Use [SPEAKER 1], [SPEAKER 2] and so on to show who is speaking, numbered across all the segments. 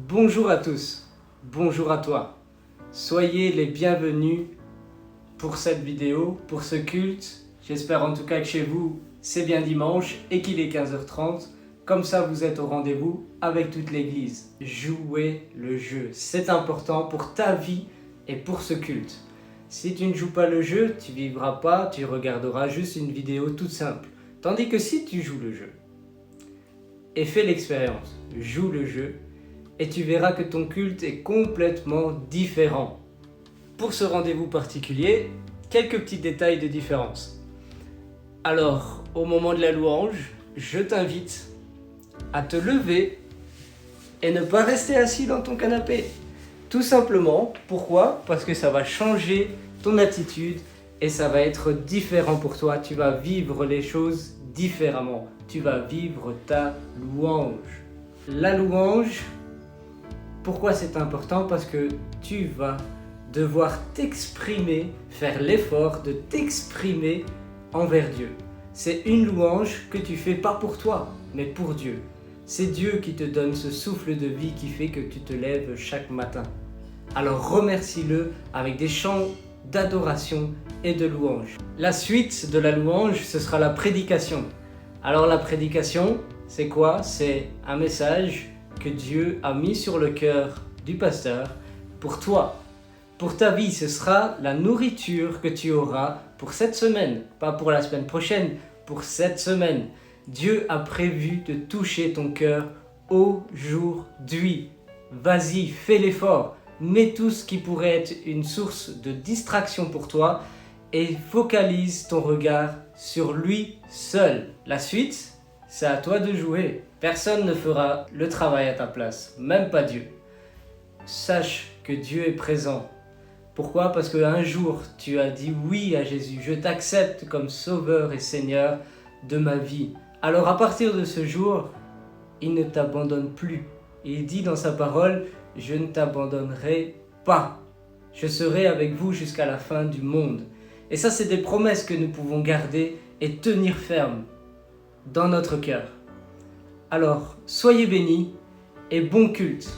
[SPEAKER 1] Bonjour à tous, bonjour à toi. Soyez les bienvenus pour cette vidéo, pour ce culte. J'espère en tout cas que chez vous, c'est bien dimanche et qu'il est 15h30. Comme ça, vous êtes au rendez-vous avec toute l'église. Jouez le jeu, c'est important pour ta vie et pour ce culte. Si tu ne joues pas le jeu, tu vivras pas, tu regarderas juste une vidéo toute simple. Tandis que si tu joues le jeu et fais l'expérience, joue le jeu, et tu verras que ton culte est complètement différent. Pour ce rendez-vous particulier, quelques petits détails de différence. Alors, au moment de la louange, je t'invite à te lever et ne pas rester assis dans ton canapé. Tout simplement, pourquoi ? Parce que ça va changer ton attitude et ça va être différent pour toi. Tu vas vivre les choses différemment. Tu vas vivre ta louange. La louange, pourquoi c'est important ? Parce que tu vas devoir t'exprimer, faire l'effort de t'exprimer envers Dieu. C'est une louange que tu fais pas pour toi, mais pour Dieu. C'est Dieu qui te donne ce souffle de vie qui fait que tu te lèves chaque matin. Alors remercie-le avec des chants d'adoration et de louange. La suite de la louange, ce sera la prédication. Alors la prédication, c'est quoi ? C'est un message que Dieu a mis sur le cœur du pasteur pour toi. Pour ta vie, ce sera la nourriture que tu auras pour cette semaine, pas pour la semaine prochaine, pour cette semaine. Dieu a prévu de toucher ton cœur aujourd'hui. Vas-y, fais l'effort, mets tout ce qui pourrait être une source de distraction pour toi et focalise ton regard sur lui seul. La suite, c'est à toi de jouer. Personne ne fera le travail à ta place, même pas Dieu. Sache que Dieu est présent. Pourquoi ? Parce qu'un jour, tu as dit oui à Jésus. Je t'accepte comme sauveur et Seigneur de ma vie. Alors à partir de ce jour, il ne t'abandonne plus. Il dit dans sa parole, je ne t'abandonnerai pas. Je serai avec vous jusqu'à la fin du monde. Et ça, c'est des promesses que nous pouvons garder et tenir ferme dans notre cœur. Alors, soyez bénis et bon culte.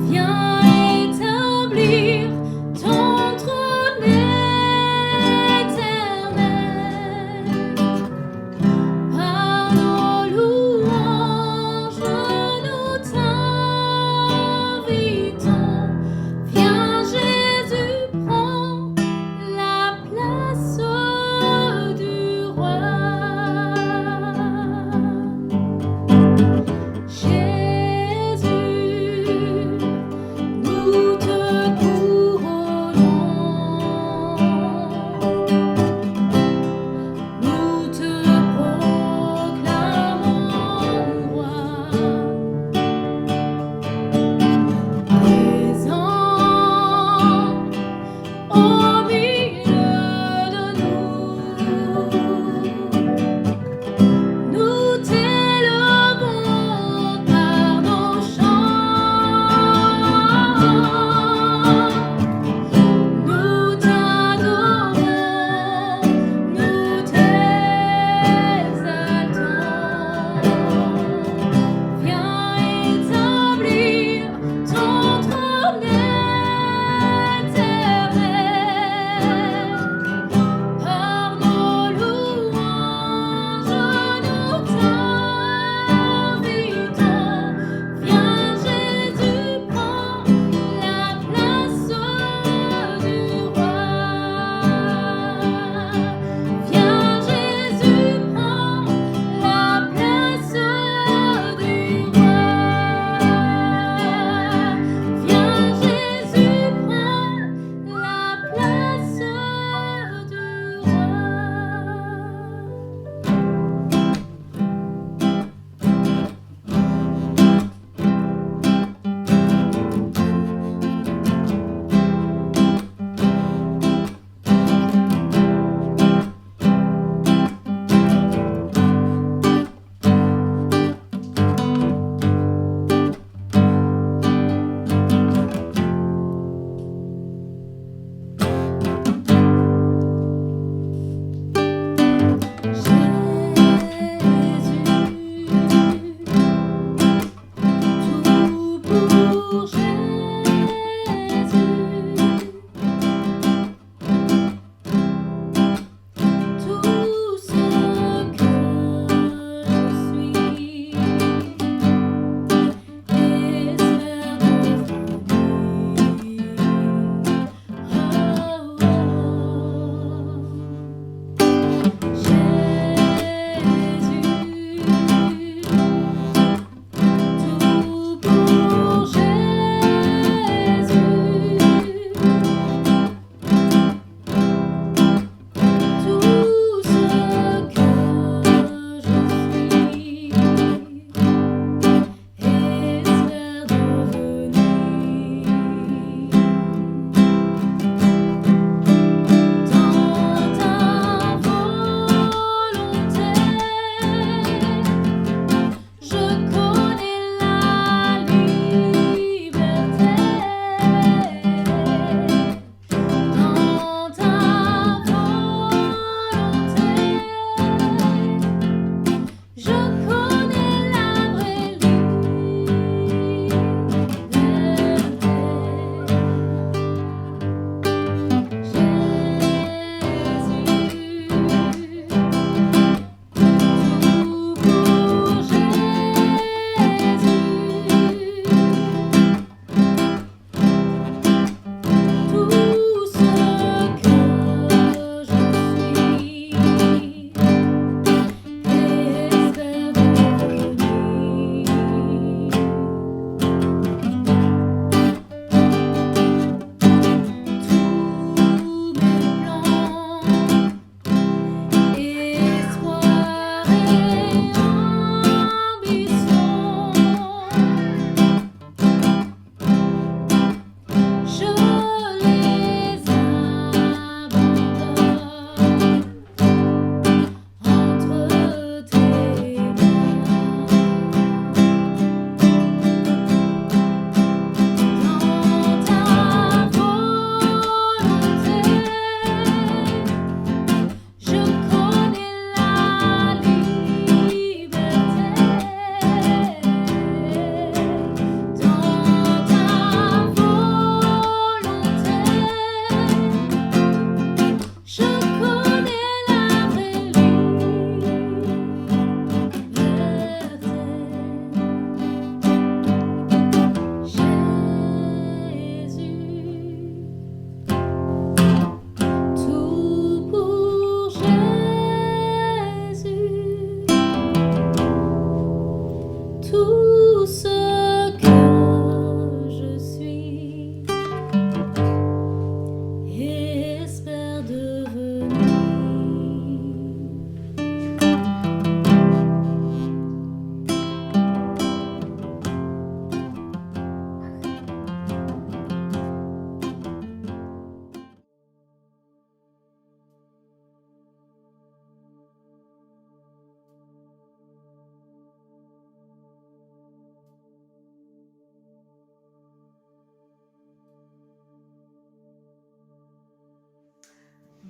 [SPEAKER 2] Viens établir ton trône éternel. Par nos louanges, nous t'invitons. Viens Jésus, prends la place du roi. Jésus,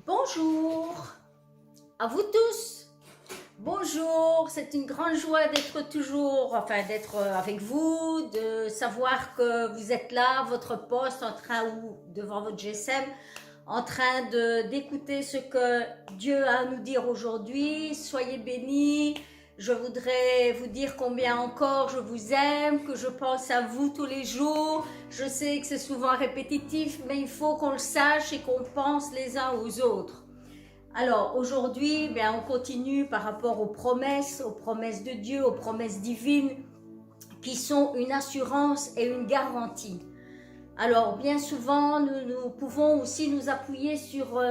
[SPEAKER 3] Bonjour à vous tous. Bonjour, c'est une grande joie d'être d'être avec vous, de savoir que vous êtes là, votre poste en train ou devant votre GSM, en train d'écouter ce que Dieu a à nous dire aujourd'hui. Soyez bénis. Je voudrais vous dire combien encore je vous aime, que je pense à vous tous les jours. Je sais que c'est souvent répétitif, mais il faut qu'on le sache et qu'on pense les uns aux autres. Alors aujourd'hui, on continue par rapport aux promesses de Dieu, aux promesses divines qui sont une assurance et une garantie. Alors bien souvent, nous pouvons aussi nous appuyer sur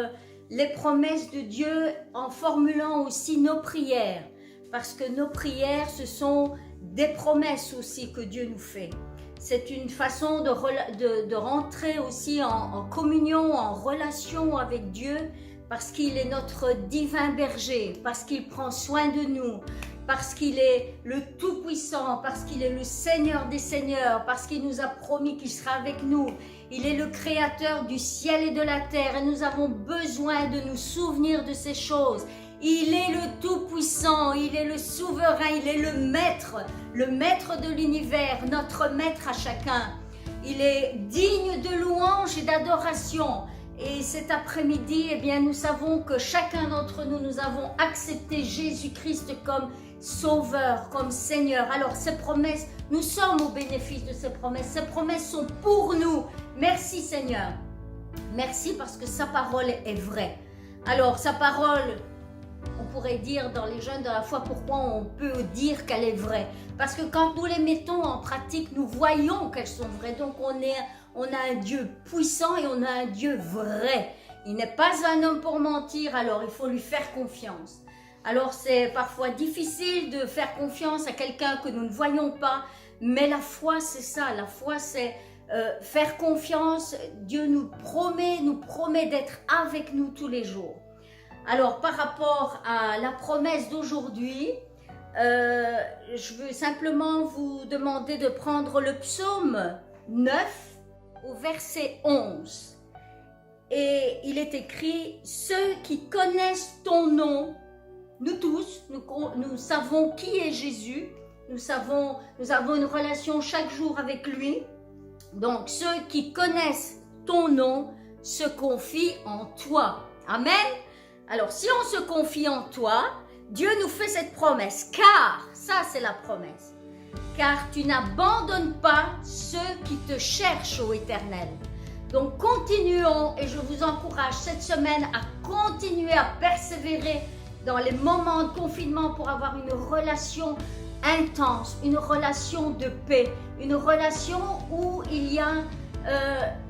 [SPEAKER 3] les promesses de Dieu en formulant aussi nos prières. Parce que nos prières, ce sont des promesses aussi que Dieu nous fait. C'est une façon de rentrer aussi en communion, en relation avec Dieu, parce qu'il est notre divin berger, parce qu'il prend soin de nous, parce qu'il est le Tout-Puissant, parce qu'il est le Seigneur des Seigneurs, parce qu'il nous a promis qu'il sera avec nous. Il est le Créateur du ciel et de la terre et nous avons besoin de nous souvenir de ces choses. Il est le Tout-Puissant, il est le Souverain, il est le Maître de l'univers, notre Maître à chacun. Il est digne de louange et d'adoration. Et cet après-midi, nous savons que chacun d'entre nous, nous avons accepté Jésus-Christ comme Sauveur, comme Seigneur. Alors ces promesses, nous sommes au bénéfice de ces promesses. Ces promesses sont pour nous. Merci Seigneur. Merci parce que sa parole est vraie. Alors sa parole, on pourrait dire dans les jeunes de la foi, pourquoi on peut dire qu'elle est vraie? Parce que quand nous les mettons en pratique, nous voyons qu'elles sont vraies. Donc on a un Dieu puissant et on a un Dieu vrai. Il n'est pas un homme pour mentir, alors il faut lui faire confiance. Alors c'est parfois difficile de faire confiance à quelqu'un que nous ne voyons pas, mais la foi c'est ça, la foi c'est faire confiance. Dieu nous promet d'être avec nous tous les jours. Alors par rapport à la promesse d'aujourd'hui, je veux simplement vous demander de prendre le psaume 9 au verset 11. Et il est écrit, ceux qui connaissent ton nom, nous tous, nous savons qui est Jésus, nous avons une relation chaque jour avec lui. Donc ceux qui connaissent ton nom se confient en toi. Amen. Alors si on se confie en toi, Dieu nous fait cette promesse, car, ça c'est la promesse, car tu n'abandonnes pas ceux qui te cherchent, ô Éternel. Donc continuons et je vous encourage cette semaine à continuer à persévérer dans les moments de confinement pour avoir une relation intense, une relation de paix, une relation où il y a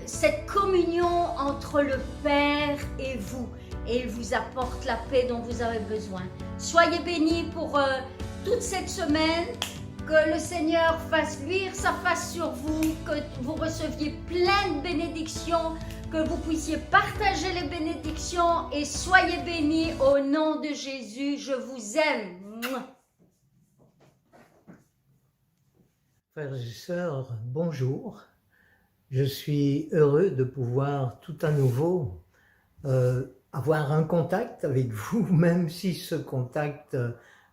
[SPEAKER 3] cette communion entre le Père et vous. Et il vous apporte la paix dont vous avez besoin. Soyez bénis pour toute cette semaine. Que le Seigneur fasse luire sa face sur vous, que vous receviez plein de bénédictions, que vous puissiez partager les bénédictions et soyez bénis au nom de Jésus. Je vous aime.
[SPEAKER 4] Frères et sœurs, bonjour. Je suis heureux de pouvoir tout à nouveau avoir un contact avec vous, même si ce contact,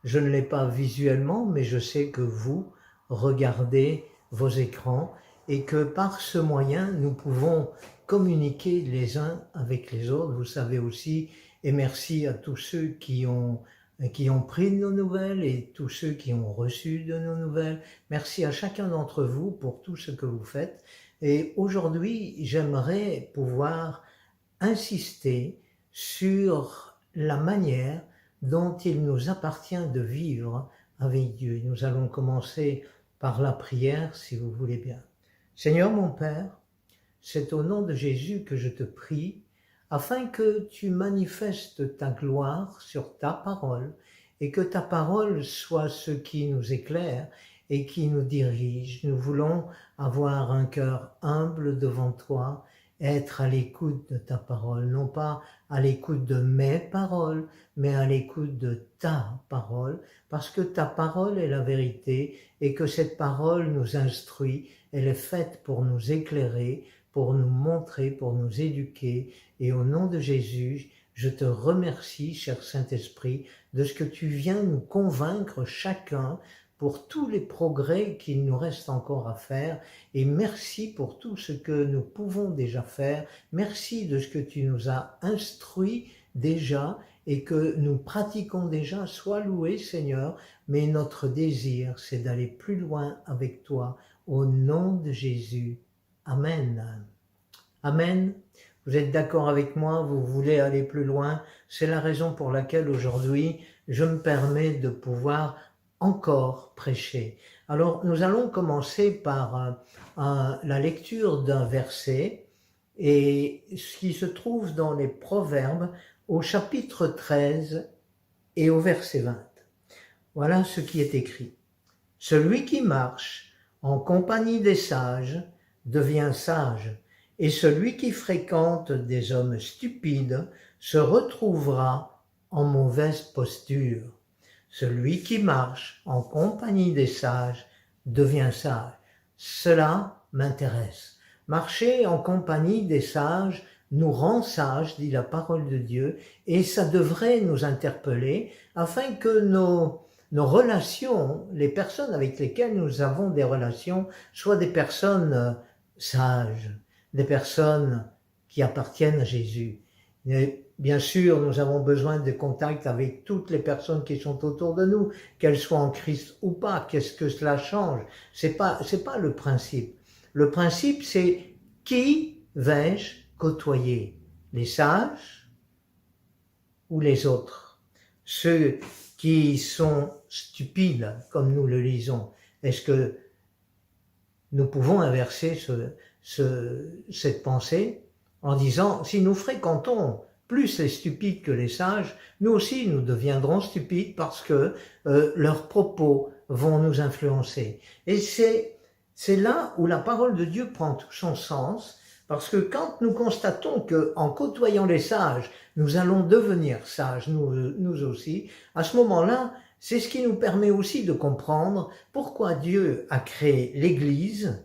[SPEAKER 4] je ne l'ai pas visuellement, mais je sais que vous regardez vos écrans et que par ce moyen, nous pouvons communiquer les uns avec les autres. Vous savez aussi, et merci à tous ceux qui ont pris de nos nouvelles et tous ceux qui ont reçu de nos nouvelles. Merci à chacun d'entre vous pour tout ce que vous faites. Et aujourd'hui, j'aimerais pouvoir insister sur la manière dont il nous appartient de vivre avec Dieu. Nous allons commencer par la prière, si vous voulez bien. Seigneur mon Père, c'est au nom de Jésus que je te prie, afin que tu manifestes ta gloire sur ta parole, et que ta parole soit ce qui nous éclaire et qui nous dirige. Nous voulons avoir un cœur humble devant toi, être à l'écoute de ta parole, non pas à l'écoute de mes paroles, mais à l'écoute de ta parole, parce que ta parole est la vérité et que cette parole nous instruit, elle est faite pour nous éclairer, pour nous montrer, pour nous éduquer. Et au nom de Jésus, Je te remercie, cher Saint-Esprit, de ce que tu viens nous convaincre chacun pour tous les progrès qu'il nous reste encore à faire, et merci pour tout ce que nous pouvons déjà faire. Merci de ce que tu nous as instruit déjà et que nous pratiquons déjà. Sois loué, Seigneur, mais notre désir, c'est d'aller plus loin avec toi, au nom de Jésus. Amen. Amen. Vous êtes d'accord avec moi, vous voulez aller plus loin. C'est la raison pour laquelle aujourd'hui, je me permets de pouvoir encore prêcher. Alors, nous allons commencer par la lecture d'un verset, et ce qui se trouve dans les Proverbes, au chapitre 13 et au verset 20. Voilà ce qui est écrit. « Celui qui marche en compagnie des sages devient sage, et celui qui fréquente des hommes stupides se retrouvera en mauvaise posture. Celui qui marche en compagnie des sages devient sage. » Cela m'intéresse. Marcher en compagnie des sages nous rend sages, dit la parole de Dieu, et ça devrait nous interpeller afin que nos relations, les personnes avec lesquelles nous avons des relations, soient des personnes sages, des personnes qui appartiennent à Jésus. Et bien sûr, nous avons besoin de contact avec toutes les personnes qui sont autour de nous, qu'elles soient en Christ ou pas. Qu'est-ce que cela change? C'est pas le principe. Le principe, c'est qui vais-je côtoyer? Les sages ou les autres? Ceux qui sont stupides, comme nous le lisons. Est-ce que nous pouvons inverser cette pensée en disant, si nous fréquentons plus les stupides que les sages, nous aussi nous deviendrons stupides parce que leurs propos vont nous influencer. Et c'est là où la parole de Dieu prend tout son sens, parce que quand nous constatons qu'en côtoyant les sages, nous allons devenir sages, nous aussi, à ce moment-là, c'est ce qui nous permet aussi de comprendre pourquoi Dieu a créé l'Église,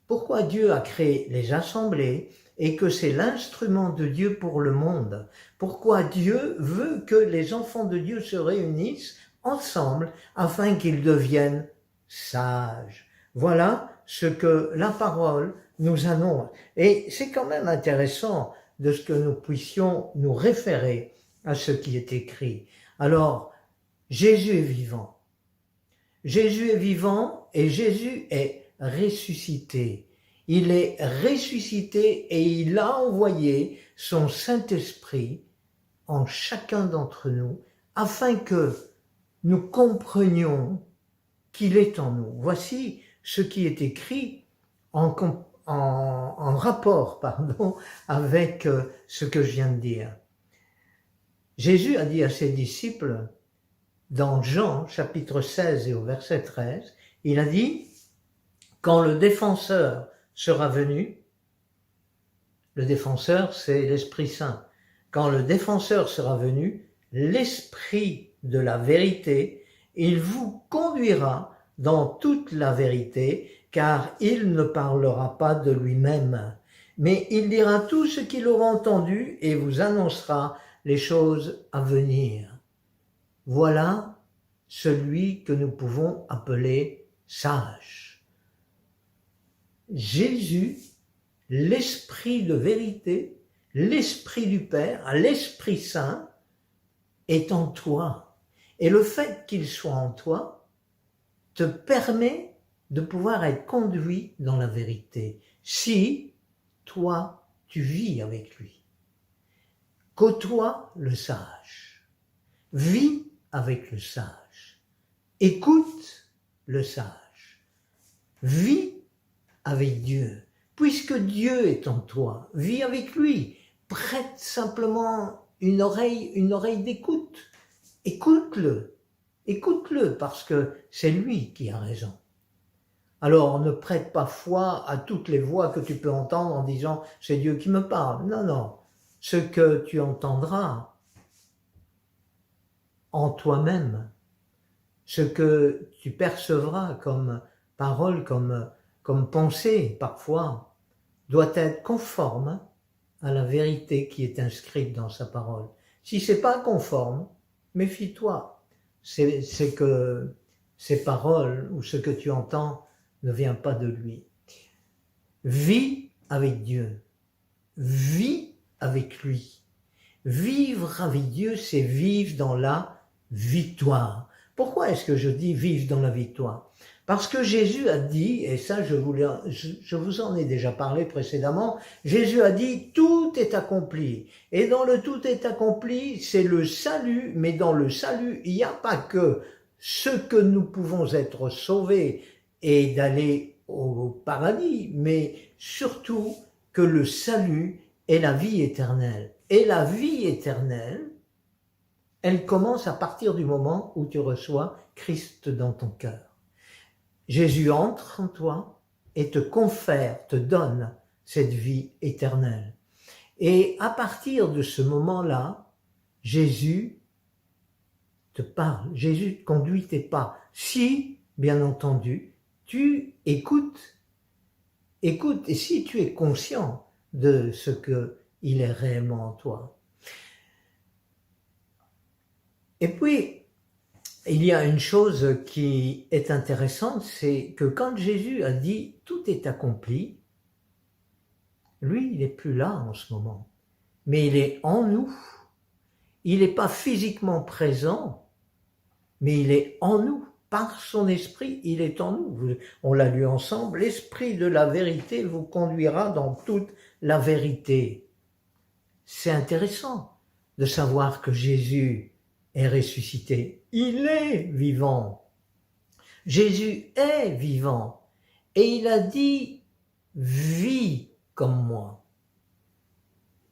[SPEAKER 4] pourquoi Dieu a créé les assemblées, et que c'est l'instrument de Dieu pour le monde. Pourquoi Dieu veut que les enfants de Dieu se réunissent ensemble afin qu'ils deviennent sages. Voilà ce que la parole nous annonce. Et c'est quand même intéressant de ce que nous puissions nous référer à ce qui est écrit. Alors, Jésus est vivant. Jésus est vivant et Jésus est ressuscité. Il est ressuscité et il a envoyé son Saint-Esprit en chacun d'entre nous afin que nous comprenions qu'il est en nous. Voici ce qui est écrit en rapport avec ce que je viens de dire. Jésus a dit à ses disciples dans Jean chapitre 16 et au verset 13, il a dit « Quand le défenseur sera venu », le défenseur c'est l'Esprit Saint, « Quand le défenseur sera venu, l'Esprit de la vérité, il vous conduira dans toute la vérité, car il ne parlera pas de lui-même, mais il dira tout ce qu'il aura entendu et vous annoncera les choses à venir. » Voilà celui que nous pouvons appeler sage. Jésus, l'Esprit de vérité, l'Esprit du Père, l'Esprit Saint, est en toi. Et le fait qu'il soit en toi te permet de pouvoir être conduit dans la vérité, si toi, tu vis avec lui. Côtoie le sage, vis avec le sage, écoute le sage, vis avec Dieu. Puisque Dieu est en toi, vis avec lui, prête simplement une oreille d'écoute. Écoute-le parce que c'est lui qui a raison. Alors ne prête pas foi à toutes les voix que tu peux entendre en disant « c'est Dieu qui me parle ». Non, ce que tu entendras en toi-même, ce que tu percevras comme parole, comme pensée parfois, doit être conforme à la vérité qui est inscrite dans sa parole. Si c'est pas conforme, méfie-toi. C'est que ces paroles ou ce que tu entends ne vient pas de lui. Vis avec Dieu. Vis avec lui. Vivre avec Dieu, c'est vivre dans la victoire. Pourquoi est-ce que je dis vivre dans la victoire? Parce que Jésus a dit, et ça je vous en ai déjà parlé précédemment, Jésus a dit tout est accompli. Et dans le tout est accompli, c'est le salut, mais dans le salut, il n'y a pas que ce que nous pouvons être sauvés et d'aller au paradis, mais surtout que le salut est la vie éternelle. Et la vie éternelle, elle commence à partir du moment où tu reçois Christ dans ton cœur. Jésus entre en toi et te confère, te donne cette vie éternelle. Et à partir de ce moment-là, Jésus te parle, Jésus conduit tes pas. Si, bien entendu, tu écoutes, et si tu es conscient de ce qu'il est réellement en toi. Et puis, il y a une chose qui est intéressante, c'est que quand Jésus a dit « tout est accompli », lui, il n'est plus là en ce moment, mais il est en nous. Il n'est pas physiquement présent, mais il est en nous. Par son esprit, il est en nous. On l'a lu ensemble, l'esprit de la vérité vous conduira dans toute la vérité. C'est intéressant de savoir que Jésus est ressuscité. Il est vivant. Jésus est vivant. Et il a dit, vis comme moi.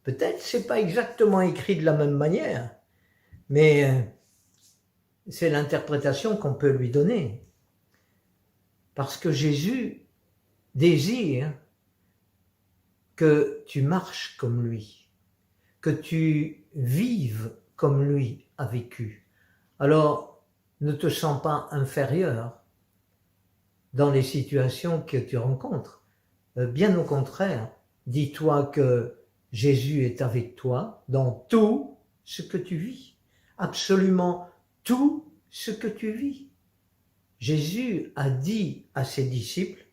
[SPEAKER 4] Peut-être c'est pas exactement écrit de la même manière, mais c'est l'interprétation qu'on peut lui donner. Parce que Jésus désire que tu marches comme lui, que tu vives comme lui a vécu. Alors, ne te sens pas inférieur dans les situations que tu rencontres. Bien au contraire, dis-toi que Jésus est avec toi dans tout ce que tu vis. Absolument tout ce que tu vis. Jésus a dit à ses disciples,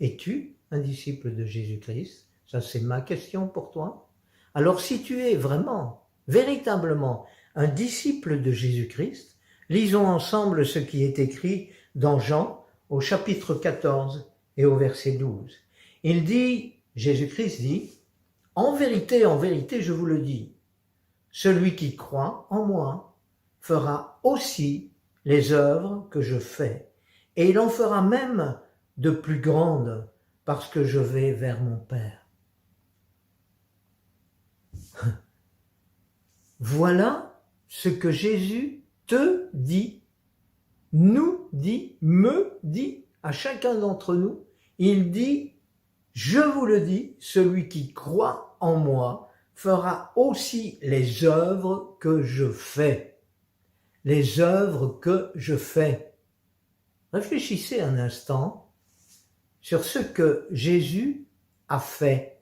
[SPEAKER 4] es-tu un disciple de Jésus-Christ? Ça, c'est ma question pour toi. Alors, si tu es vraiment, véritablement, un disciple de Jésus-Christ, lisons ensemble ce qui est écrit dans Jean, au chapitre 14 et au verset 12. Il dit, Jésus-Christ dit, en vérité, je vous le dis, celui qui croit en moi fera aussi les œuvres que je fais, et il en fera même de plus grandes, parce que je vais vers mon Père. Voilà ce que Jésus te dit, nous dit, me dit, à chacun d'entre nous. Il dit, je vous le dis, celui qui croit en moi fera aussi les œuvres que je fais. Les œuvres que je fais. Réfléchissez un instant sur ce que Jésus a fait.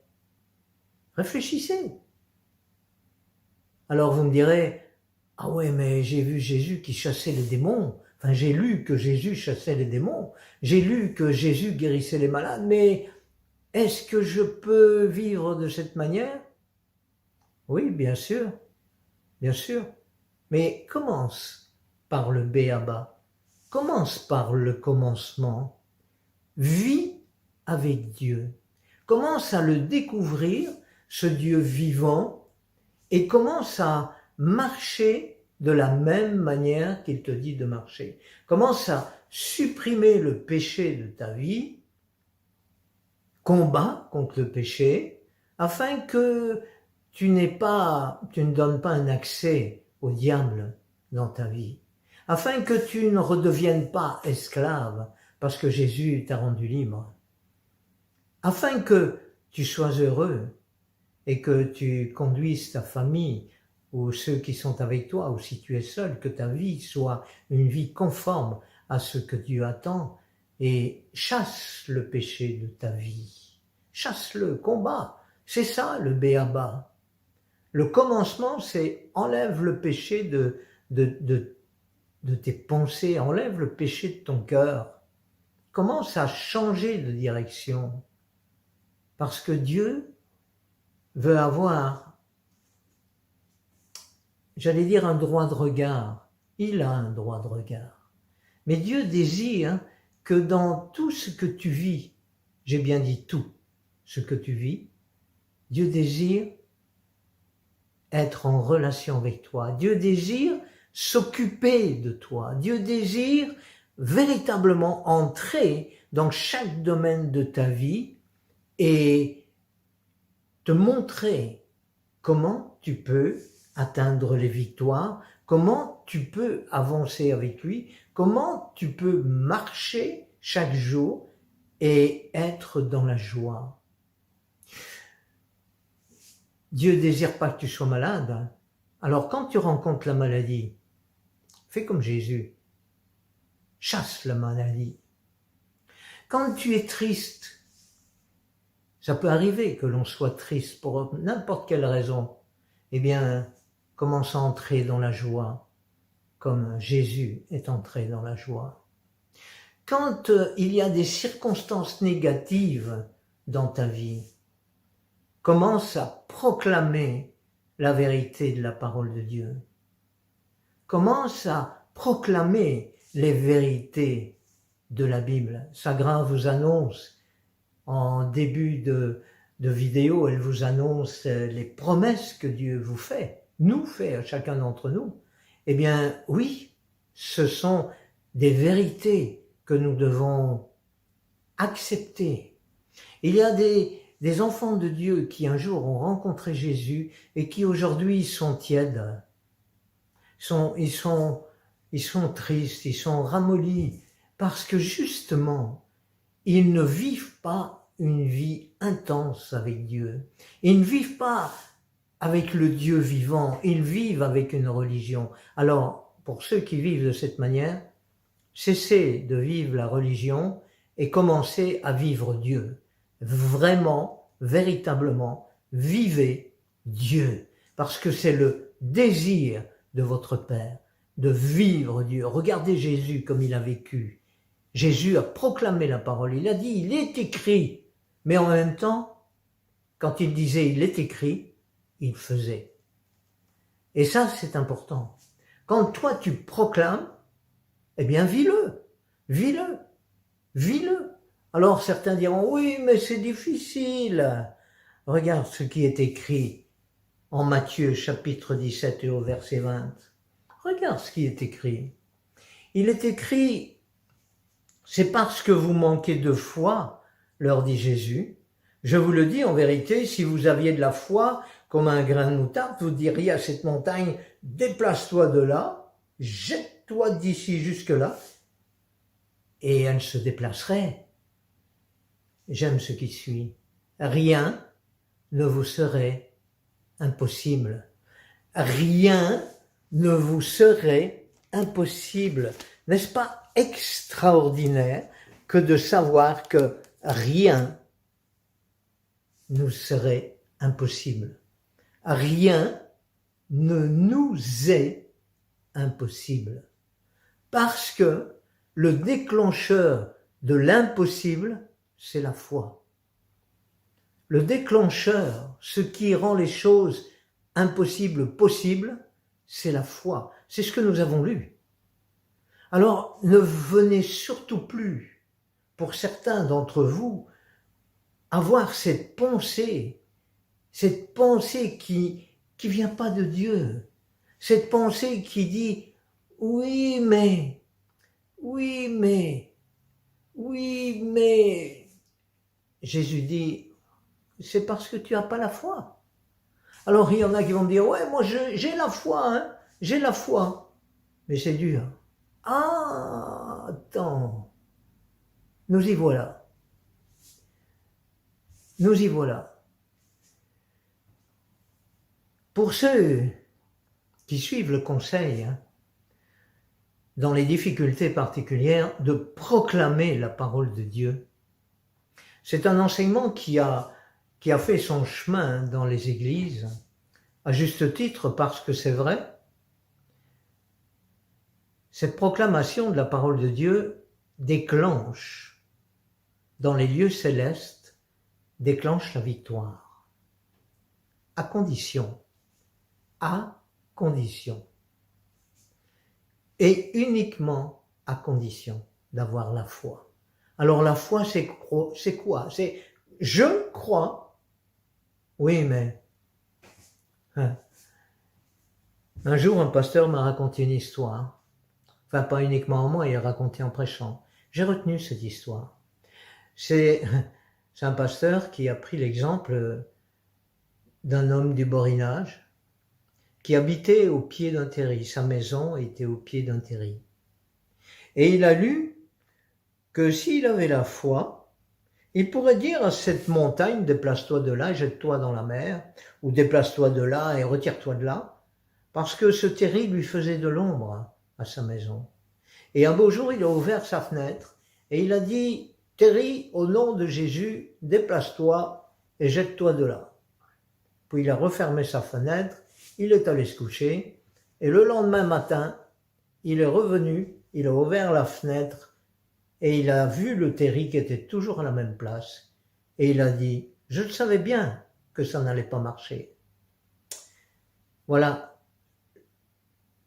[SPEAKER 4] Réfléchissez. Alors vous me direz, ah ouais, mais j'ai vu Jésus qui chassait les démons. Enfin, j'ai lu que Jésus chassait les démons. J'ai lu que Jésus guérissait les malades. Mais est-ce que je peux vivre de cette manière? Oui, bien sûr. Bien sûr. Mais commence par le b.a.-ba. Commence par le commencement. Vis avec Dieu. Commence à le découvrir, ce Dieu vivant, et commence à marcher de la même manière qu'il te dit de marcher. Commence à supprimer le péché de ta vie, combat contre le péché, afin que tu ne donnes pas un accès au diable dans ta vie, afin que tu ne redeviennes pas esclave, parce que Jésus t'a rendu libre, afin que tu sois heureux et que tu conduises ta famille ou ceux qui sont avec toi, ou si tu es seul, que ta vie soit une vie conforme à ce que Dieu attend, et chasse le péché de ta vie. Chasse-le, combat. C'est ça le b.a.-ba. Le commencement, c'est enlève le péché de tes pensées, enlève le péché de ton cœur. Commence à changer de direction. Parce que Dieu veut avoir, j'allais dire, un droit de regard. Il a un droit de regard. Mais Dieu désire que dans tout ce que tu vis, j'ai bien dit tout ce que tu vis, Dieu désire être en relation avec toi. Dieu désire s'occuper de toi. Dieu désire véritablement entrer dans chaque domaine de ta vie et te montrer comment tu peux atteindre les victoires, comment tu peux avancer avec lui, comment tu peux marcher chaque jour et être dans la joie. Dieu ne désire pas que tu sois malade. Alors quand tu rencontres la maladie, fais comme Jésus. Chasse la maladie. Quand tu es triste, ça peut arriver que l'on soit triste pour n'importe quelle raison. Eh bien, commence à entrer dans la joie, comme Jésus est entré dans la joie. Quand il y a des circonstances négatives dans ta vie, commence à proclamer la vérité de la parole de Dieu. Commence à proclamer les vérités de la Bible. Sagra vous annonce, en début de vidéo, elle vous annonce les promesses que Dieu vous fait, nous fait à chacun d'entre nous. Eh bien, oui, ce sont des vérités que nous devons accepter. Il y a des enfants de Dieu qui un jour ont rencontré Jésus et qui aujourd'hui sont tièdes. Ils sont tristes, ils sont ramollis parce que justement, ils ne vivent pas une vie intense avec Dieu. Ils ne vivent pas avec le Dieu vivant, ils vivent avec une religion. Alors, pour ceux qui vivent de cette manière, cessez de vivre la religion et commencez à vivre Dieu. Vraiment, véritablement, vivez Dieu. Parce que c'est le désir de votre Père, de vivre Dieu. Regardez Jésus comme il a vécu. Jésus a proclamé la parole, il a dit, il est écrit. Mais en même temps, quand il disait, il est écrit, il faisait. Et ça, c'est important. Quand toi, tu proclames, eh bien, vis-le, vis-le, vis-le. Alors, certains diront, oui, mais c'est difficile. Regarde ce qui est écrit en Matthieu, chapitre 17 et au verset 20. Regarde ce qui est écrit. Il est écrit, c'est parce que vous manquez de foi, leur dit Jésus. Je vous le dis en vérité, si vous aviez de la foi comme un grain de moutarde, vous diriez à cette montagne, déplace-toi de là, jette-toi d'ici jusque-là, et elle se déplacerait. J'aime ce qui suit. Rien ne vous serait impossible. Rien ne vous serait impossible. N'est-ce pas extraordinaire que de savoir que rien nous serait impossible. Rien ne nous est impossible. Parce que le déclencheur de l'impossible, c'est la foi. Le déclencheur, ce qui rend les choses impossibles possibles, c'est la foi. C'est ce que nous avons lu. Alors, ne venez surtout plus, pour certains d'entre vous, avoir cette pensée qui vient pas de Dieu, cette pensée qui dit oui mais, Jésus dit c'est parce que tu n'as pas la foi. Alors il y en a qui vont me dire ouais moi j'ai la foi, hein, j'ai la foi, mais c'est dur. Ah attends, nous y voilà. Nous y voilà. Pour ceux qui suivent le conseil, dans les difficultés particulières, de proclamer la parole de Dieu, c'est un enseignement qui a fait son chemin dans les églises, à juste titre parce que c'est vrai. Cette proclamation de la parole de Dieu déclenche dans les lieux célestes, déclenche la victoire. À condition, et uniquement à condition d'avoir la foi. Alors la foi, c'est quoi? C'est je crois. Oui, mais un jour, un pasteur m'a raconté une histoire. Enfin, pas uniquement à moi, il a raconté en prêchant. J'ai retenu cette histoire. C'est un pasteur qui a pris l'exemple d'un homme du Borinage qui habitait au pied d'un terri. Sa maison était au pied d'un terri. Et il a lu que s'il avait la foi, il pourrait dire à cette montagne, déplace-toi de là, jette-toi dans la mer, ou déplace-toi de là et retire-toi de là, parce que ce terri lui faisait de l'ombre à sa maison. Et un beau jour, il a ouvert sa fenêtre et il a dit, terri, au nom de Jésus, déplace-toi et jette-toi de là. Puis il a refermé sa fenêtre, il est allé se coucher, et le lendemain matin, il est revenu, il a ouvert la fenêtre, et il a vu le terri qui était toujours à la même place, et il a dit, je le savais bien que ça n'allait pas marcher. Voilà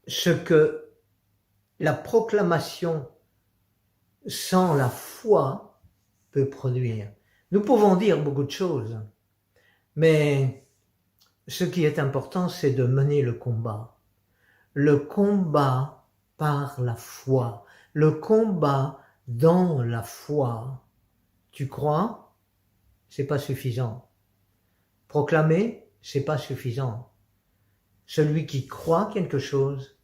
[SPEAKER 4] ce que la proclamation sans la foi peut produire. Nous pouvons dire beaucoup de choses, mais ce qui est important, c'est de mener le combat. Le combat par la foi. Le combat dans la foi. Tu crois? C'est pas suffisant. Proclamer, c'est pas suffisant. Celui qui croit quelque chose,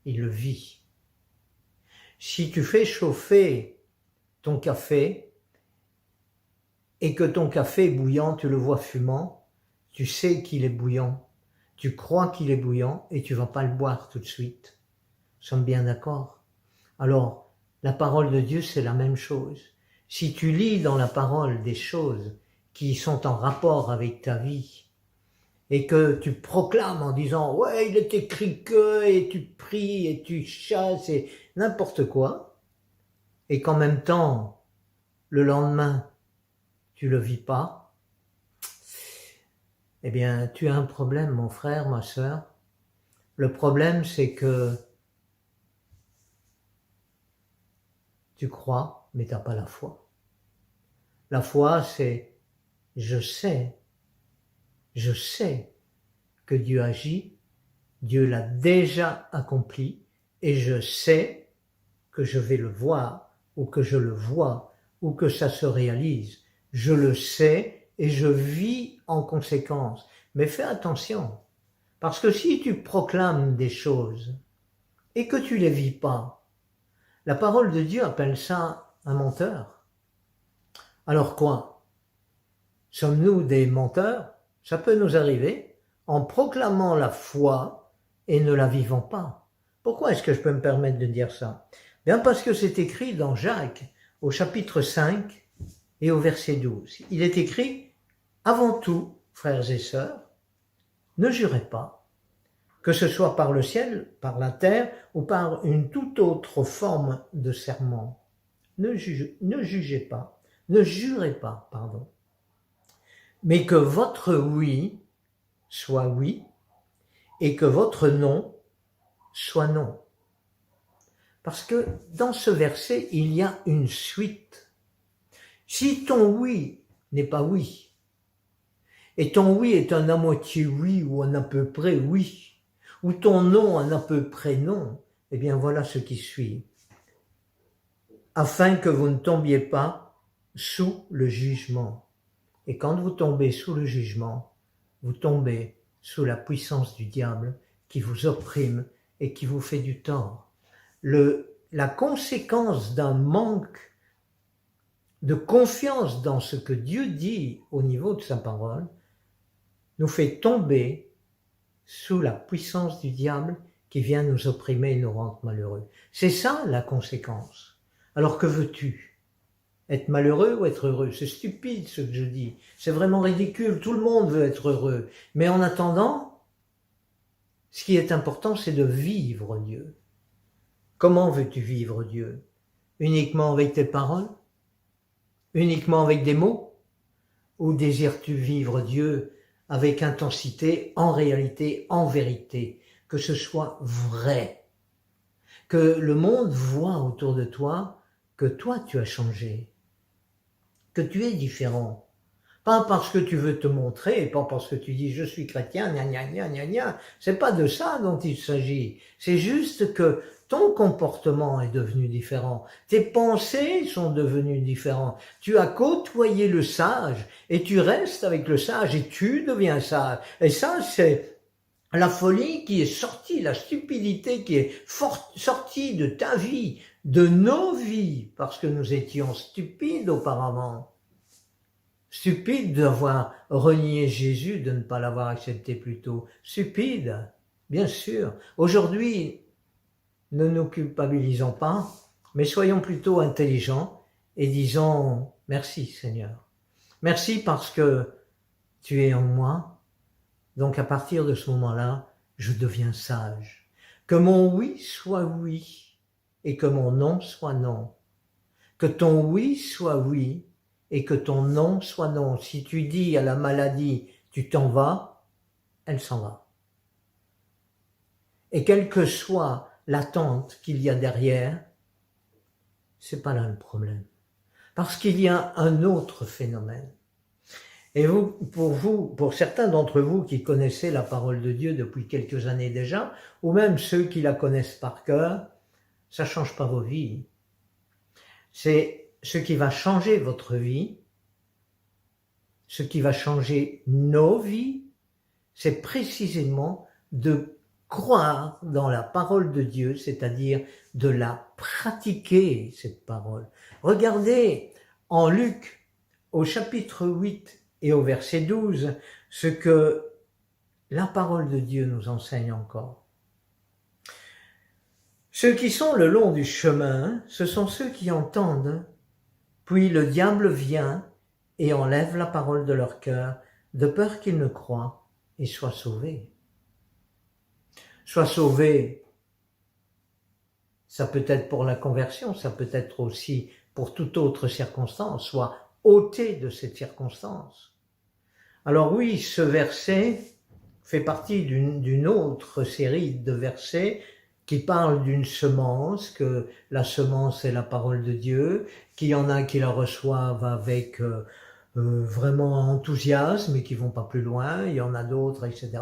[SPEAKER 4] il le vit. Si tu fais chauffer ton café et que ton café est bouillant, tu le vois fumant, tu sais qu'il est bouillant, tu crois qu'il est bouillant et tu vas pas le boire tout de suite. Nous sommes bien d'accord. Alors, la parole de Dieu, c'est la même chose. Si tu lis dans la parole des choses qui sont en rapport avec ta vie et que tu proclames en disant « ouais, il est écrit que » et tu pries et tu chasses et n'importe quoi, et qu'en même temps, le lendemain, tu le vis pas, eh bien, tu as un problème, mon frère, ma sœur. Le problème, c'est que tu crois, mais tu n'as pas la foi. La foi, c'est je sais que Dieu agit, Dieu l'a déjà accompli, et je sais que je vais le voir, ou que je le vois, ou que ça se réalise. Je le sais et je vis en conséquence. Mais fais attention, parce que si tu proclames des choses et que tu les vis pas, la parole de Dieu appelle ça un menteur. Alors quoi? Sommes-nous des menteurs? Ça peut nous arriver en proclamant la foi et ne la vivant pas. Pourquoi est-ce que je peux me permettre de dire ça? Bien parce que c'est écrit dans Jacques au chapitre 5 et au verset 12. Il est écrit « Avant tout, frères et sœurs, ne jurez pas, que ce soit par le ciel, par la terre ou par une toute autre forme de serment. Ne jurez pas, mais que votre oui soit oui et que votre non soit non. » Parce que dans ce verset, il y a une suite. Si ton oui n'est pas oui, et ton oui est un à moitié oui ou un à peu près oui, ou ton non un à peu près non, eh bien voilà ce qui suit. Afin que vous ne tombiez pas sous le jugement. Et quand vous tombez sous le jugement, vous tombez sous la puissance du diable qui vous opprime et qui vous fait du tort. La conséquence d'un manque de confiance dans ce que Dieu dit au niveau de sa parole nous fait tomber sous la puissance du diable qui vient nous opprimer et nous rendre malheureux. C'est ça la conséquence. Alors que veux-tu? Être malheureux ou être heureux? C'est stupide ce que je dis. C'est vraiment ridicule. Tout le monde veut être heureux. Mais en attendant, Ce qui est important, c'est de vivre Dieu. Comment veux-tu vivre Dieu? Uniquement avec tes paroles? Uniquement avec des mots? Ou désires-tu vivre Dieu avec intensité, en réalité, en vérité? Que ce soit vrai. Que le monde voit autour de toi que toi tu as changé. Que tu es différent. Pas parce que tu veux te montrer, pas parce que tu dis je suis chrétien, gna gna gna gna gna. C'est pas de ça dont il s'agit. C'est juste que ton comportement est devenu différent. Tes pensées sont devenues différentes. Tu as côtoyé le sage et tu restes avec le sage et tu deviens sage. Et ça, c'est la folie qui est sortie, la stupidité qui est sortie de ta vie, de nos vies, parce que nous étions stupides auparavant. Stupide d'avoir renié Jésus, de ne pas l'avoir accepté plus tôt. Stupide, bien sûr. Aujourd'hui, ne nous culpabilisons pas, mais soyons plutôt intelligents et disons merci Seigneur. Merci parce que tu es en moi. Donc à partir de ce moment-là, je deviens sage. Que mon oui soit oui et que mon non soit non. Que ton oui soit oui et que ton non soit non. Si tu dis à la maladie, tu t'en vas, elle s'en va. Et quelle que soit l'attente qu'il y a derrière, c'est pas là le problème. Parce qu'il y a un autre phénomène. Et pour certains d'entre vous qui connaissez la parole de Dieu depuis quelques années déjà, ou même ceux qui la connaissent par cœur, ça change pas vos vies. C'est ce qui va changer votre vie, ce qui va changer nos vies, c'est précisément de croire dans la parole de Dieu, c'est-à-dire de la pratiquer, cette parole. Regardez en Luc, au chapitre 8 et au verset 12, ce que la parole de Dieu nous enseigne encore. Ceux qui sont le long du chemin, ce sont ceux qui entendent, puis le diable vient et enlève la parole de leur cœur, de peur qu'ils ne croient et soient sauvés. Soient sauvés, ça peut être pour la conversion, ça peut être aussi pour toute autre circonstance, soit ôtés de cette circonstance. Alors oui, ce verset fait partie d'une autre série de versets qui parlent d'une semence, que la semence est la parole de Dieu, qu'il y en a qui la reçoivent avec vraiment enthousiasme et qui vont pas plus loin, il y en a d'autres, etc.,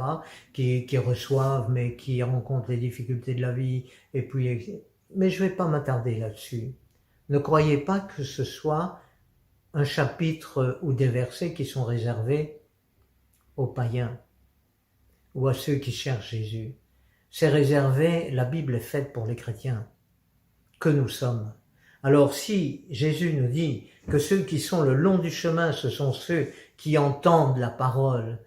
[SPEAKER 4] qui reçoivent mais qui rencontrent les difficultés de la vie, et puis, mais je vais pas m'attarder là-dessus. Ne croyez pas que ce soit un chapitre ou des versets qui sont réservés aux païens ou à ceux qui cherchent Jésus. C'est réservé, la Bible est faite pour les chrétiens, que nous sommes. Alors si Jésus nous dit que ceux qui sont le long du chemin, ce sont ceux qui entendent la parole,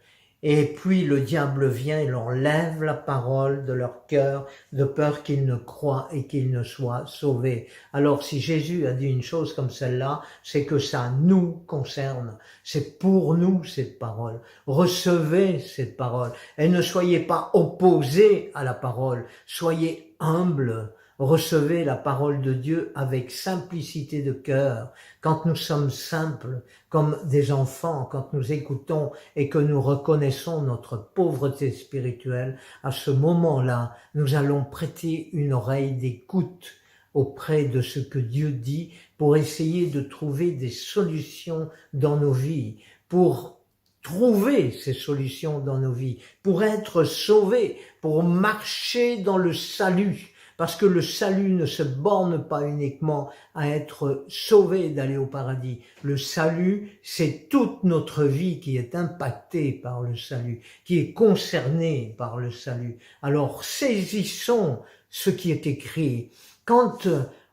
[SPEAKER 4] et puis le diable vient et enlève la parole de leur cœur, de peur qu'ils ne croient et qu'ils ne soient sauvés. Alors si Jésus a dit une chose comme celle-là, c'est que ça nous concerne. C'est pour nous cette parole. Recevez cette parole. Et ne soyez pas opposés à la parole. Soyez humbles. Recevez la parole de Dieu avec simplicité de cœur. Quand nous sommes simples, comme des enfants, quand nous écoutons et que nous reconnaissons notre pauvreté spirituelle, à ce moment-là, nous allons prêter une oreille d'écoute auprès de ce que Dieu dit pour essayer de trouver des solutions dans nos vies, pour trouver ces solutions dans nos vies, pour être sauvés, pour marcher dans le salut. Parce que le salut ne se borne pas uniquement à être sauvé, d'aller au paradis. Le salut, c'est toute notre vie qui est impactée par le salut, qui est concernée par le salut. Alors saisissons ce qui est écrit. Quand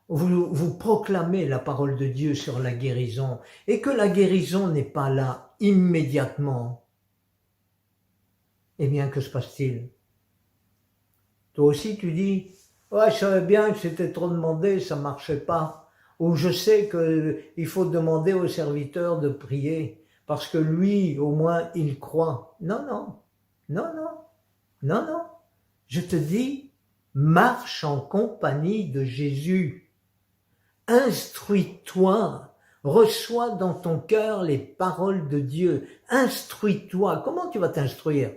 [SPEAKER 4] vous proclamez la parole de Dieu sur la guérison, et que la guérison n'est pas là immédiatement, eh bien, que se passe-t-il? Toi aussi, tu dis... Ouais, je savais bien que c'était trop demandé, ça marchait pas. Ou je sais qu'il faut demander au serviteur de prier, parce que lui, au moins, il croit. Non, non, non, non, non, non. Je te dis, marche en compagnie de Jésus. Instruis-toi, reçois dans ton cœur les paroles de Dieu. Instruis-toi. Comment tu vas t'instruire?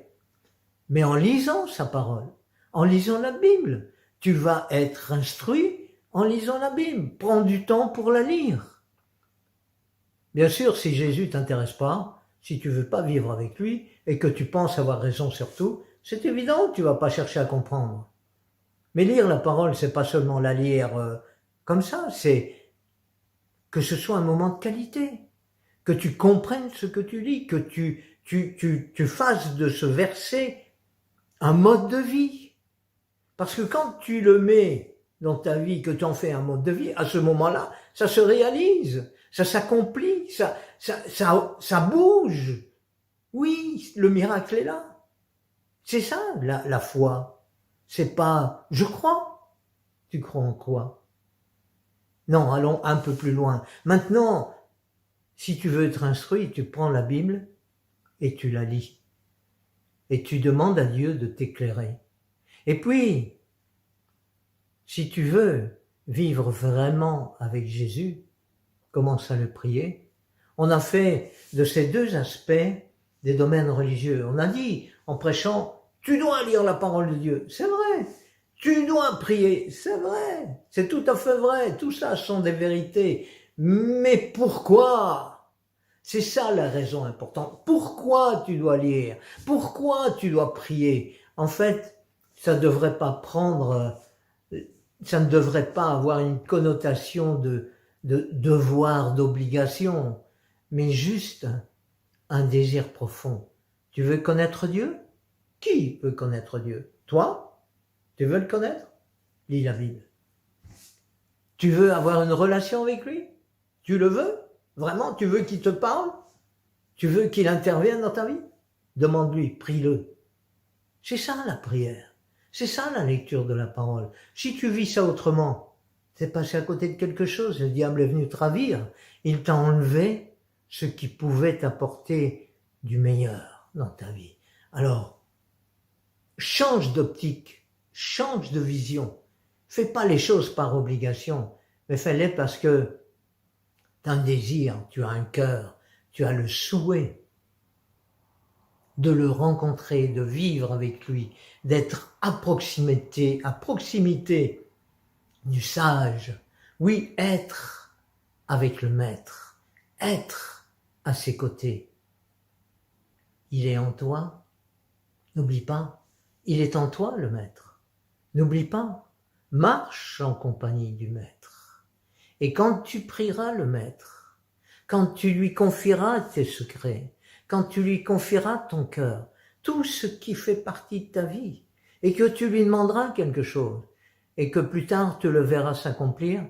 [SPEAKER 4] Mais en lisant sa parole, en lisant la Bible. Tu vas être instruit en lisant la Bible. Prends du temps pour la lire. Bien sûr, si Jésus t'intéresse pas, si tu veux pas vivre avec lui et que tu penses avoir raison sur tout, c'est évident que tu vas pas chercher à comprendre. Mais lire la parole, c'est pas seulement la lire comme ça, c'est que ce soit un moment de qualité, que tu comprennes ce que tu lis, que tu fasses de ce verset un mode de vie. Parce que quand tu le mets dans ta vie, que tu en fais un mode de vie, à ce moment-là, ça se réalise, ça s'accomplit, ça bouge. Oui, le miracle est là. C'est ça, la foi. C'est pas « je crois ». Tu crois en quoi? Non, allons un peu plus loin. Maintenant, si tu veux être instruit, tu prends la Bible et tu la lis. Et tu demandes à Dieu de t'éclairer. Et puis, si tu veux vivre vraiment avec Jésus, commence à le prier. On a fait de ces deux aspects des domaines religieux. On a dit, en prêchant, tu dois lire la parole de Dieu. C'est vrai. Tu dois prier. C'est vrai. C'est tout à fait vrai. Tout ça sont des vérités. Mais pourquoi? C'est ça la raison importante. Pourquoi tu dois lire? Pourquoi tu dois prier? En fait, ça ne devrait pas avoir une connotation de devoir, d'obligation, mais juste un désir profond. Tu veux connaître Dieu? Qui veut connaître Dieu? Toi? Tu veux le connaître? Lis la Bible. Tu veux avoir une relation avec lui? Tu le veux? Vraiment? Tu veux qu'il te parle? Tu veux qu'il intervienne dans ta vie? Demande-lui, prie-le. C'est ça la prière. C'est ça la lecture de la parole. Si tu vis ça autrement, t'es passé à côté de quelque chose, le diable est venu te ravir. Il t'a enlevé ce qui pouvait t'apporter du meilleur dans ta vie. Alors, change d'optique, change de vision. Fais pas les choses par obligation, mais fais-les parce que tu as un désir, tu as un cœur, tu as le souhait de le rencontrer, de vivre avec lui, d'être à proximité du sage. Oui, être avec le maître, être à ses côtés. Il est en toi, n'oublie pas, il est en toi le maître. N'oublie pas, marche en compagnie du maître. Et quand tu prieras le maître, quand tu lui confieras tes secrets, quand tu lui confieras ton cœur, tout ce qui fait partie de ta vie, et que tu lui demanderas quelque chose, et que plus tard tu le verras s'accomplir,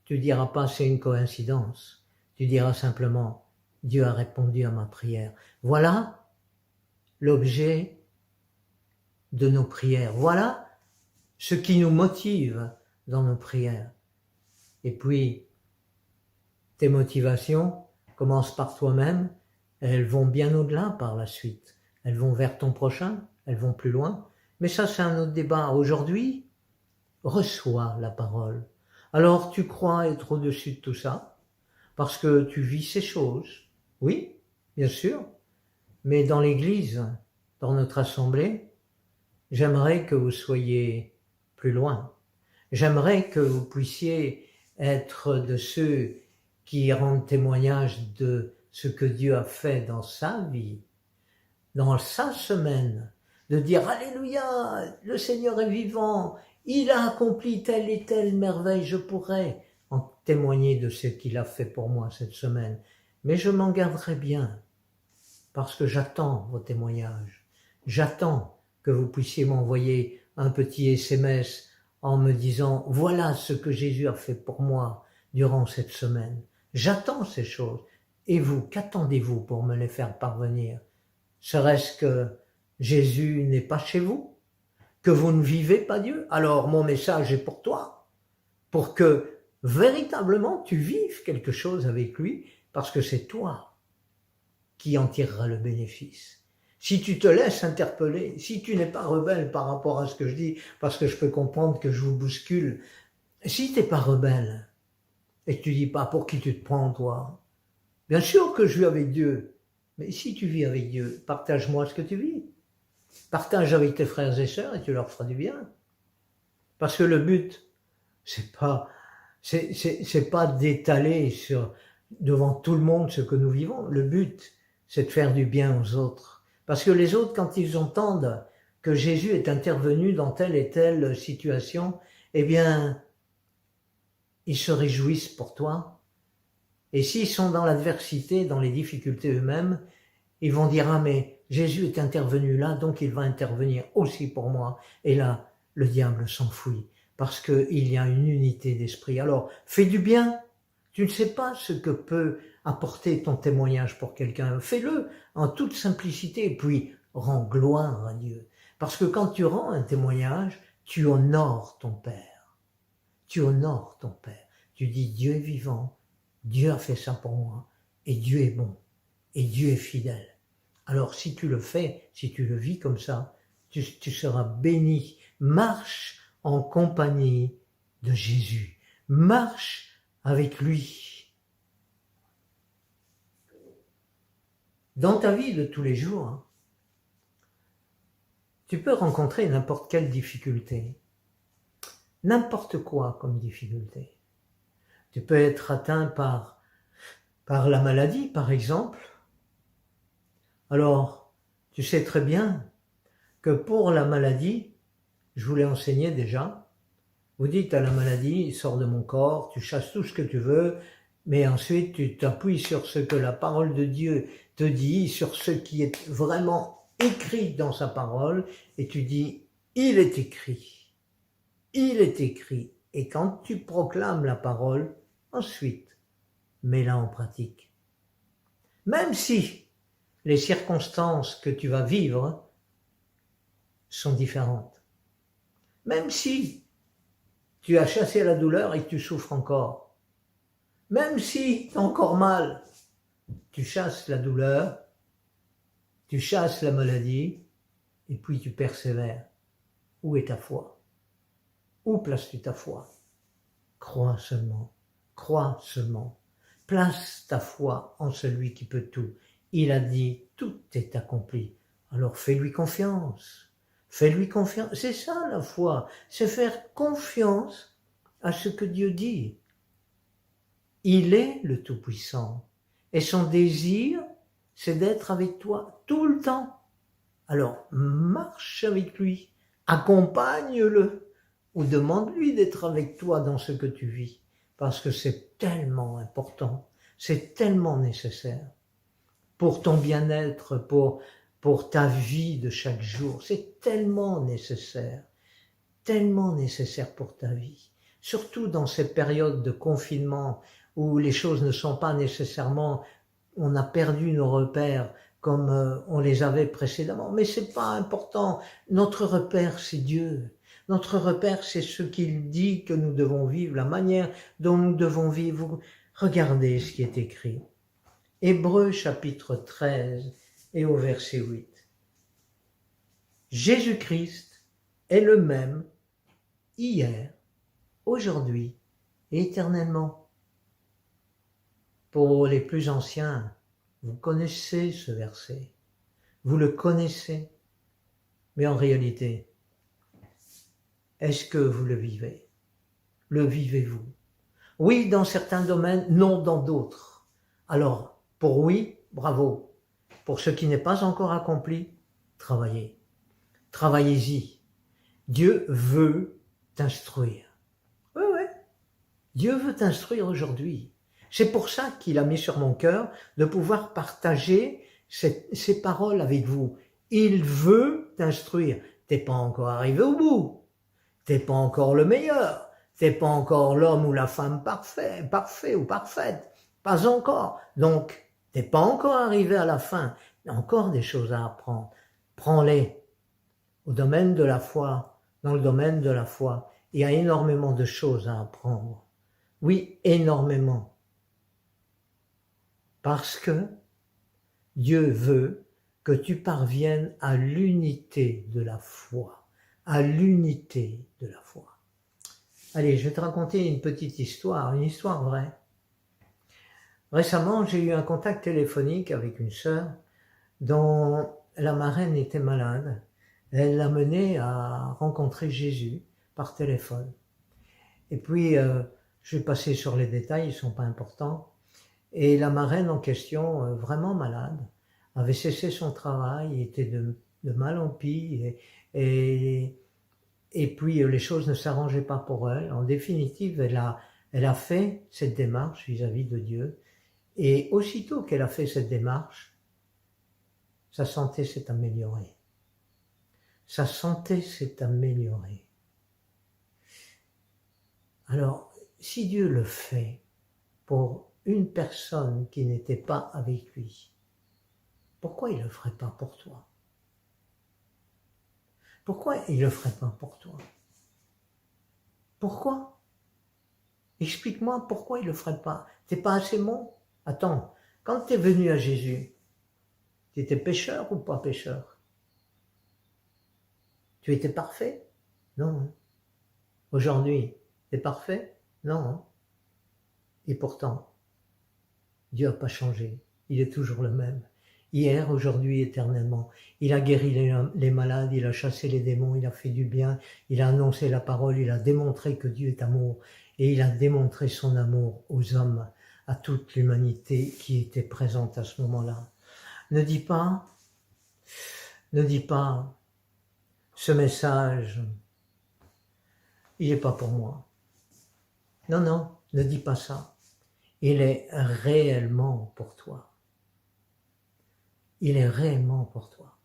[SPEAKER 4] tu diras pas c'est une coïncidence, tu diras simplement Dieu a répondu à ma prière. Voilà l'objet de nos prières. Voilà ce qui nous motive dans nos prières. Et puis, tes motivations commencent par toi-même, et elles vont bien au-delà par la suite. Elles vont vers ton prochain, elles vont plus loin. Mais ça, c'est un autre débat. Aujourd'hui, reçois la parole. Alors, tu crois être au-dessus de tout ça, parce que tu vis ces choses. Oui, bien sûr. Mais dans l'Église, dans notre assemblée, j'aimerais que vous soyez plus loin. J'aimerais que vous puissiez être de ceux qui rendent témoignage de ce que Dieu a fait dans sa vie, dans sa semaine, de dire « Alléluia, le Seigneur est vivant, il a accompli telle et telle merveille, je pourrais en témoigner de ce qu'il a fait pour moi cette semaine. » Mais je m'en garderai bien, parce que j'attends vos témoignages. J'attends que vous puissiez m'envoyer un petit SMS en me disant « Voilà ce que Jésus a fait pour moi durant cette semaine. » J'attends ces choses. Et vous, qu'attendez-vous pour me les faire parvenir? Serait-ce que Jésus n'est pas chez vous? Que vous ne vivez pas Dieu? Alors mon message est pour toi, pour que véritablement tu vives quelque chose avec lui, parce que c'est toi qui en tireras le bénéfice. si tu te laisses interpeller, si tu n'es pas rebelle par rapport à ce que je dis, parce que je peux comprendre que je vous bouscule, si tu n'es pas rebelle, et que tu dis pas pour qui tu te prends toi, bien sûr que je vis avec Dieu, mais si tu vis avec Dieu, partage-moi ce que tu vis. Partage avec tes frères et sœurs et tu leur feras du bien. Parce que le but, c'est pas d'étaler devant tout le monde ce que nous vivons. Le but, c'est de faire du bien aux autres. Parce que les autres, quand ils entendent que Jésus est intervenu dans telle et telle situation, eh bien, ils se réjouissent pour toi. Et s'ils sont dans l'adversité, dans les difficultés eux-mêmes, ils vont dire « Ah, mais Jésus est intervenu là, donc il va intervenir aussi pour moi. » Et là, le diable s'enfuit, parce qu'il y a une unité d'esprit. Alors, fais du bien. Tu ne sais pas ce que peut apporter ton témoignage pour quelqu'un. Fais-le en toute simplicité, et puis rends gloire à Dieu. Parce que quand tu rends un témoignage, tu honores ton Père. Tu honores ton Père. Tu dis « Dieu est vivant, Dieu a fait ça pour moi, et Dieu est bon, et Dieu est fidèle. » Alors si tu le fais, si tu le vis comme ça, tu seras béni. Marche en compagnie de Jésus. Marche avec lui. Dans ta vie de tous les jours, tu peux rencontrer n'importe quelle difficulté. N'importe quoi comme difficulté. Tu peux être atteint par la maladie, par exemple. Alors, tu sais très bien que pour la maladie, je vous l'ai enseigné déjà, vous dites à la maladie, sors de mon corps, tu chasses tout ce que tu veux, mais ensuite tu t'appuies sur ce que la parole de Dieu te dit, sur ce qui est vraiment écrit dans sa parole, et tu dis, il est écrit, il est écrit. Et quand tu proclames la parole, ensuite, mets-la en pratique. Même si les circonstances que tu vas vivre sont différentes. Même si tu as chassé la douleur et que tu souffres encore. Même si tu as encore mal, tu chasses la douleur, tu chasses la maladie, et puis tu persévères. Où est ta foi? Où places-tu ta foi? Crois seulement, crois seulement. Place ta foi en celui qui peut tout. Il a dit, tout est accompli. Alors fais-lui confiance. Fais-lui confiance. C'est ça la foi. C'est faire confiance à ce que Dieu dit. Il est le Tout-Puissant. Et son désir, c'est d'être avec toi tout le temps. Alors marche avec lui. Accompagne-le. Ou demande-lui d'être avec toi dans ce que tu vis. Parce que c'est tellement important. C'est tellement nécessaire. Pour ton bien-être, pour ta vie de chaque jour. C'est tellement nécessaire pour ta vie. Surtout dans ces périodes de confinement où les choses ne sont pas nécessairement, on a perdu nos repères comme on les avait précédemment. Mais c'est pas important. Notre repère, c'est Dieu. Notre repère, c'est ce qu'il dit que nous devons vivre, la manière dont nous devons vivre. Regardez ce qui est écrit. Hébreux chapitre 13 et au verset 8. Jésus-Christ est le même hier, aujourd'hui et éternellement. Pour les plus anciens, vous connaissez ce verset, vous le connaissez, mais en réalité, est-ce que vous le vivez? Le vivez-vous? Oui, dans certains domaines, non dans d'autres. Alors, pour oui, bravo. Pour ce qui n'est pas encore accompli, travaillez. Travaillez-y. Dieu veut t'instruire. Oui. Dieu veut t'instruire aujourd'hui. C'est pour ça qu'il a mis sur mon cœur de pouvoir partager ces paroles avec vous. Il veut t'instruire. T'es pas encore arrivé au bout. T'es pas encore le meilleur. T'es pas encore l'homme ou la femme parfait ou parfaite. Pas encore. Donc, t'es pas encore arrivé à la fin. Il y a encore des choses à apprendre. Prends-les. Au domaine de la foi, dans le domaine de la foi, il y a énormément de choses à apprendre. Oui, énormément. Parce que Dieu veut que tu parviennes à l'unité de la foi, à l'unité de la foi. Allez, je vais te raconter une petite histoire, une histoire vraie. Récemment, j'ai eu un contact téléphonique avec une sœur dont la marraine était malade. Elle l'a menée à rencontrer Jésus par téléphone. Et puis, je vais passer sur les détails, ils ne sont pas importants. Et la marraine en question, vraiment malade, avait cessé son travail, était de mal en pis, et puis les choses ne s'arrangeaient pas pour elle. En définitive, elle a fait cette démarche vis-à-vis de Dieu. Et aussitôt qu'elle a fait cette démarche, sa santé s'est améliorée. Sa santé s'est améliorée. Alors, si Dieu le fait pour une personne qui n'était pas avec lui, pourquoi il ne le ferait pas pour toi? Pourquoi il ne le ferait pas pour toi? Pourquoi? Explique-moi pourquoi il ne le ferait pas. T'es pas assez bon? Attends, quand tu es venu à Jésus, tu étais pécheur ou pas pécheur? Tu étais parfait? Non. Aujourd'hui, tu es parfait? Non. Et pourtant, Dieu n'a pas changé. Il est toujours le même. Hier, aujourd'hui, éternellement. Il a guéri les malades, il a chassé les démons, il a fait du bien, il a annoncé la parole, il a démontré que Dieu est amour. Et il a démontré son amour aux hommes, à toute l'humanité qui était présente à ce moment-là. Ne dis pas, ce message, il n'est pas pour moi. Non, non, ne dis pas ça. Il est réellement pour toi. Il est réellement pour toi.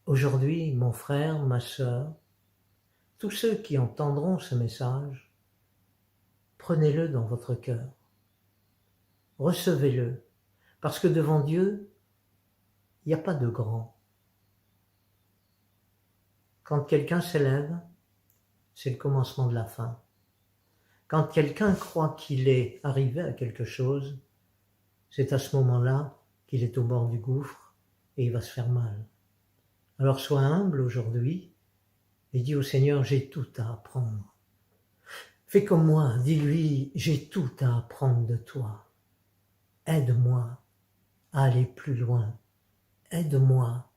[SPEAKER 4] Aujourd'hui, mon frère, ma sœur, tous ceux qui entendront ce message, prenez-le dans votre cœur. Recevez-le. Parce que devant Dieu, il n'y a pas de grand. Quand quelqu'un s'élève, c'est le commencement de la fin. Quand quelqu'un croit qu'il est arrivé à quelque chose, c'est à ce moment-là qu'il est au bord du gouffre et il va se faire mal. Alors sois humble aujourd'hui et dis au Seigneur, j'ai tout à apprendre. Fais comme moi, dis-lui, j'ai tout à apprendre de toi. Aide-moi à aller plus loin. Aide-moi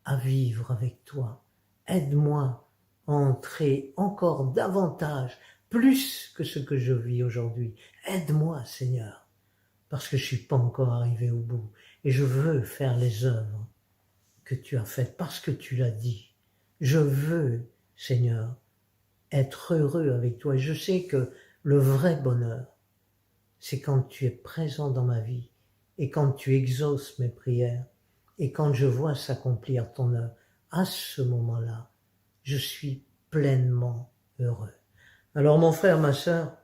[SPEAKER 4] à vivre avec toi. Aide-moi à entrer encore davantage, plus que ce que je vis aujourd'hui. Aide-moi, Seigneur, parce que je ne suis pas encore arrivé au bout. Et je veux faire les œuvres que tu as faites, parce que tu l'as dit. Je veux, Seigneur, être heureux avec toi. Et je sais que le vrai bonheur, c'est quand tu es présent dans ma vie et quand tu exauces mes prières et quand je vois s'accomplir ton œuvre. À ce moment-là, je suis pleinement heureux. Alors mon frère, ma sœur,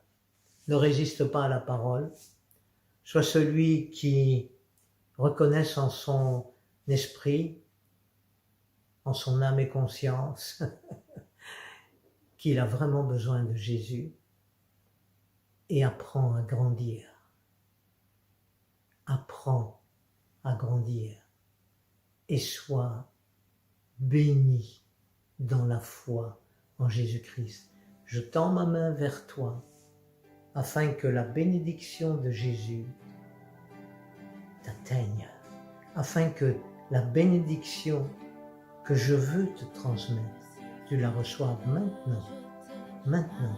[SPEAKER 4] ne résiste pas à la parole. Sois celui qui reconnaisse en son esprit, en son âme et conscience, qu'il a vraiment besoin de Jésus et apprends à grandir. Apprends à grandir et sois béni dans la foi en Jésus-Christ. Je tends ma main vers toi afin que la bénédiction de Jésus t'atteigne, afin que la bénédiction que je veux te transmettre, tu la reçoives maintenant,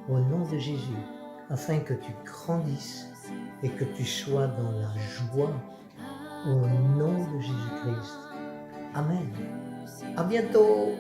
[SPEAKER 4] au nom de Jésus, afin que tu grandisses et que tu sois dans la joie, au nom de Jésus-Christ. Amen. À bientôt.